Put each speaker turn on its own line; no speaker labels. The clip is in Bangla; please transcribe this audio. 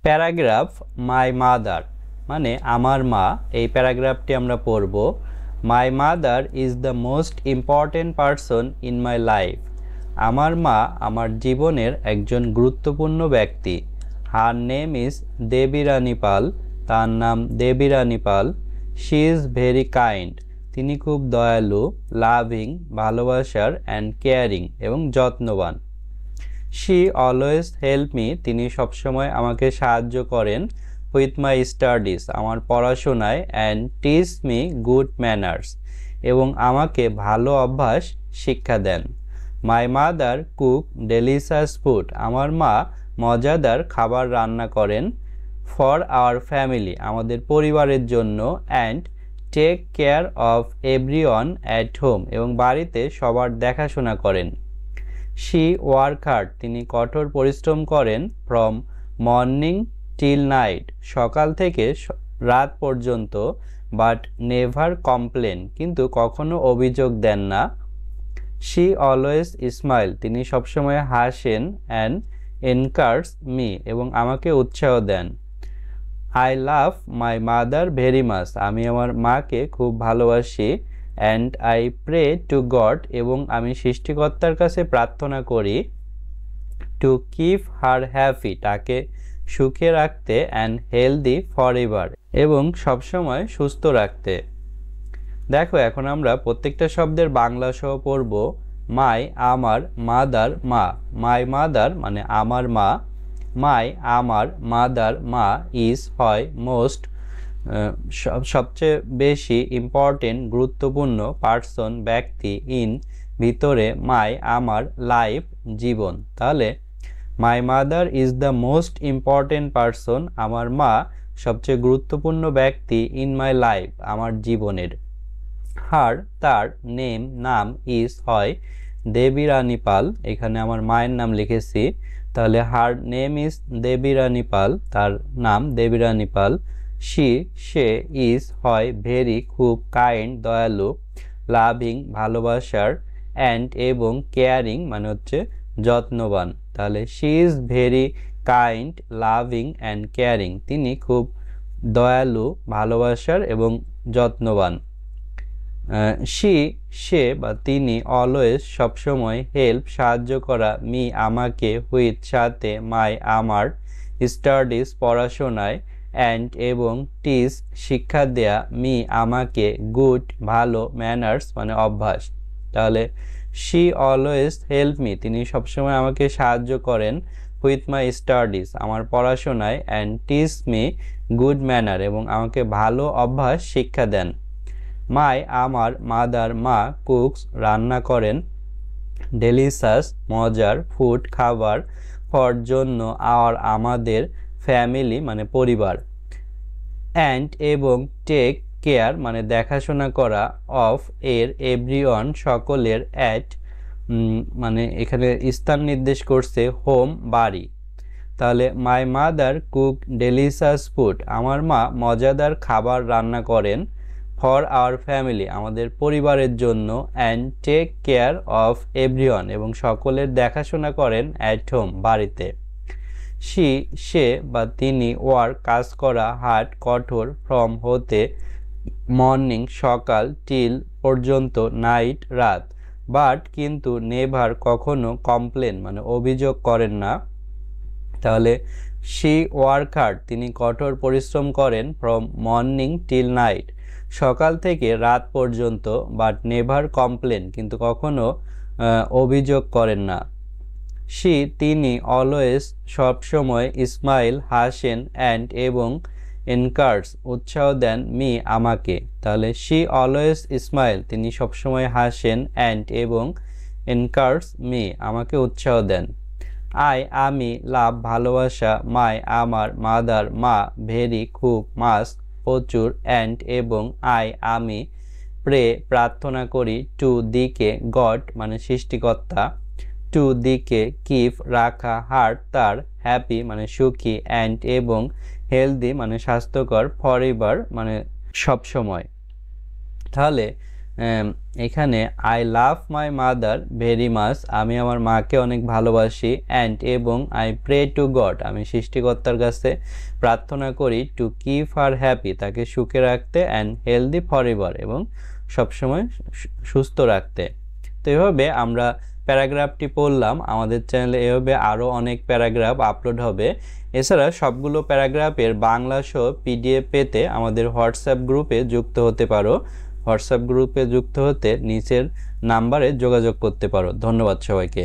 প্যারাগ্রাফ মাই মাদার মানে আমার মা, এই প্যারাগ্রাফটি আমরা পড়ব। My mother is the most important person in my life. আমার মা আমার জীবনের একজন গুরুত্বপূর্ণ ব্যক্তি। Her name is Devi Rani Pal. তার নাম Devi Rani Pal. She is very kind. তিনি খুব দয়ালু, লাভিং ভালোবাসার, অ্যান্ড কেয়ারিং এবং যত্নবান। She always help me. তিনি সবসময় আমাকে সাহায্য করেন। উইথ মাই স্টাডিজ আমার পড়াশোনায়, and teach me good manners এবং আমাকে ভালো অভ্যাস শিক্ষা দেন। My mother cook delicious food. আমার মা মজাদার খাবার রান্না করেন। ফর আওয়ার ফ্যামিলি আমাদের পরিবারের জন্য। And take care of everyone at home এবং বাড়িতে সবার দেখাশোনা করেন। She work hard. তিনি কঠোর পরিশ্রম করেন। ফ্রম মর্নিং টিল নাইট সকাল থেকে রাত পর্যন্ত। বাট নেভার কমপ্লেন কিন্তু কখনো অভিযোগ দেন না। She always smile. তিনি সবসময় হাসেন। অ্যান্ড এনকারেজ মি এবং আমাকে উৎসাহ দেন। I love my mother very much. আমি আমার মাকে খুব ভালোবাসি। And I pray to God এবং আমি সৃষ্টিকর্তার কাছে প্রার্থনা করি। টু কিপ হার হ্যাপি তাকে সুখে রাখতে। অ্যান্ড হেলদি ফর এভার এবং সবসময় সুস্থ রাখতে। দেখো এখন আমরা প্রত্যেকটা শব্দের বাংলা সহ পড়ব। মাই আমার, মাদার মা। মাই মাদার মানে আমার মা। মাই আমার, মাদার মা। ইজ হয় মোস্ট সবচেয়ে বেশি, ইম্পর্টেন্ট গুরুত্বপূর্ণ, পার্সন ব্যক্তি, ইন ভিতরে, মাই আমার, লাইফ জীবন। তাহলে মাই mother is the most important person. আমার মা সবচেয়ে গুরুত্বপূর্ণ ব্যক্তি। ইন মাই লাইফ আমার জীবনের। হার তার, নেম নাম, ইজ হয় দেবী রানী পাল। এখানে আমার মায়ের নাম লিখেছি, তাহলে হার নেম ইজ দেবী রানী পাল, তার নাম Devi Rani Pal. She say, is হয় ভেরি খুব, কাইন্ড দয়ালু, লাভিং ভালোবাসার, অ্যান্ড এবং কেয়ারিং মানে হচ্ছে যত্নবান। তাহলে she is very kind loving and caring. তিনি খুব দয়ালু, ভালোবাসার এবং যত্নবান। শি সে বা তিনি, অলওয়েজ সবসময়, হেল্প সাহায্য করা, মি আমাকে, হুইথ সাথে, মাই আমার, স্টাডিজ পড়াশোনায়, অ্যান্ড এবং টিচ শিক্ষা দেয়া, মি আমাকে, গুড ভালো, ম্যানার্স মানে অভ্যাস। তাহলে শি অলওয়েজ হেল্প মি তিনি সবসময় আমাকে সাহায্য করেন। হুইথ মাই স্টাডিজ আমার পড়াশোনায়, and teach me good manner এবং আমাকে ভালো অভ্যাস শিক্ষা দেন। মাই আমার, মাদার মা, কুকস রান্না করেন, ডেলিশাস মজার, ফুড খাবার, ফর জন্য, আওয়ার আমাদের, ফ্যামিলি মানে পরিবার, অ্যান্ড এবং টেক কেয়ার মানে দেখাশোনা করা, অফ এর, এভরিওয়ান সকলের, অ্যাট মানে এখানে স্থান নির্দেশ করছে, হোম বাড়ি। তাহলে মাই মাদার কুক ডেলিশাস ফুড আমার মা মজাদার খাবার রান্না করেন। ফর আওয়ার ফ্যামিলি আমাদের পরিবারের জন্য। And take care of everyone এবং সকলের দেখাশোনা করেন, অ্যাট হোম বাড়িতে। শি সে বা তিনি, ওয়ার্ক কাজ করা, হার্ড কঠোর, ফ্রম হতে, মর্নিং সকাল, টিল পর্যন্ত, নাইট রাত, বাট কিন্তু, নেভার কখনো, কমপ্লেন মানে অভিযোগ করেন না। তাহলে শি ওয়ার্ক হার্ড তিনি কঠোর পরিশ্রম করেন, ফ্রম মর্নিং টিল নাইট সকাল থেকে রাত পর্যন্ত, বাট নেভার কমপ্লেন কিন্তু কখনো অভিযোগ করেন না। শি তিনি, অলওয়েজ সবসময়, স্মাইল হাসেন, অ্যান্ড এবং এনকারেজ উৎসাহ দেন, মি আমাকে। তাহলে শি অলওয়েজ স্মাইল তিনি সবসময় হাসেন, অ্যান্ড এবং এনকারেজ মি আমাকে উৎসাহ দেন। আই আমি, লাভ ভালোবাসা, মাই আমার, মাদার মা, ভেরি খুব, মাস প্রচুর, অ্যান্ড এবং আই আমি, প্রে প্রার্থনা করি, টু দিকে, গড মানে সৃষ্টিকর্তা, টু দিকে, কিপ রাখা, হার্ট তার, হ্যাপি মানে সুখী, অ্যান্ড এবং হেলদি মানে স্বাস্থ্যকর, ফরএভার মানে সবসময়। তাহলে এখানে I love my mother very much, আমি আমার মাকে অনেক ভালোবাসি, অ্যান্ড এবং আই প্রে টু গড, আমি সৃষ্টিকর্তার কাছে প্রার্থনা করি, টু কিপ হার হ্যাপি, তাকে সুখে রাখতে, অ্যান্ড হেলদি ফর এভার, এবং সবসময় সুস্থ রাখতে। তো এভাবে আমরা প্যারাগ্রাফটি পড়লাম। আমাদের চ্যানেলে এভাবে আরও অনেক প্যারাগ্রাফ আপলোড হবে। এছাড়া সবগুলো প্যারাগ্রাফের বাংলা সহ পিডিএফ পেতে আমাদের হোয়াটসঅ্যাপ গ্রুপে যুক্ত হতে পারো। হোয়াটসঅ্যাপ গ্রুপে যুক্ত হতে নিচের নাম্বারে যোগাযোগ করতে পারো। ধন্যবাদ সবাইকে।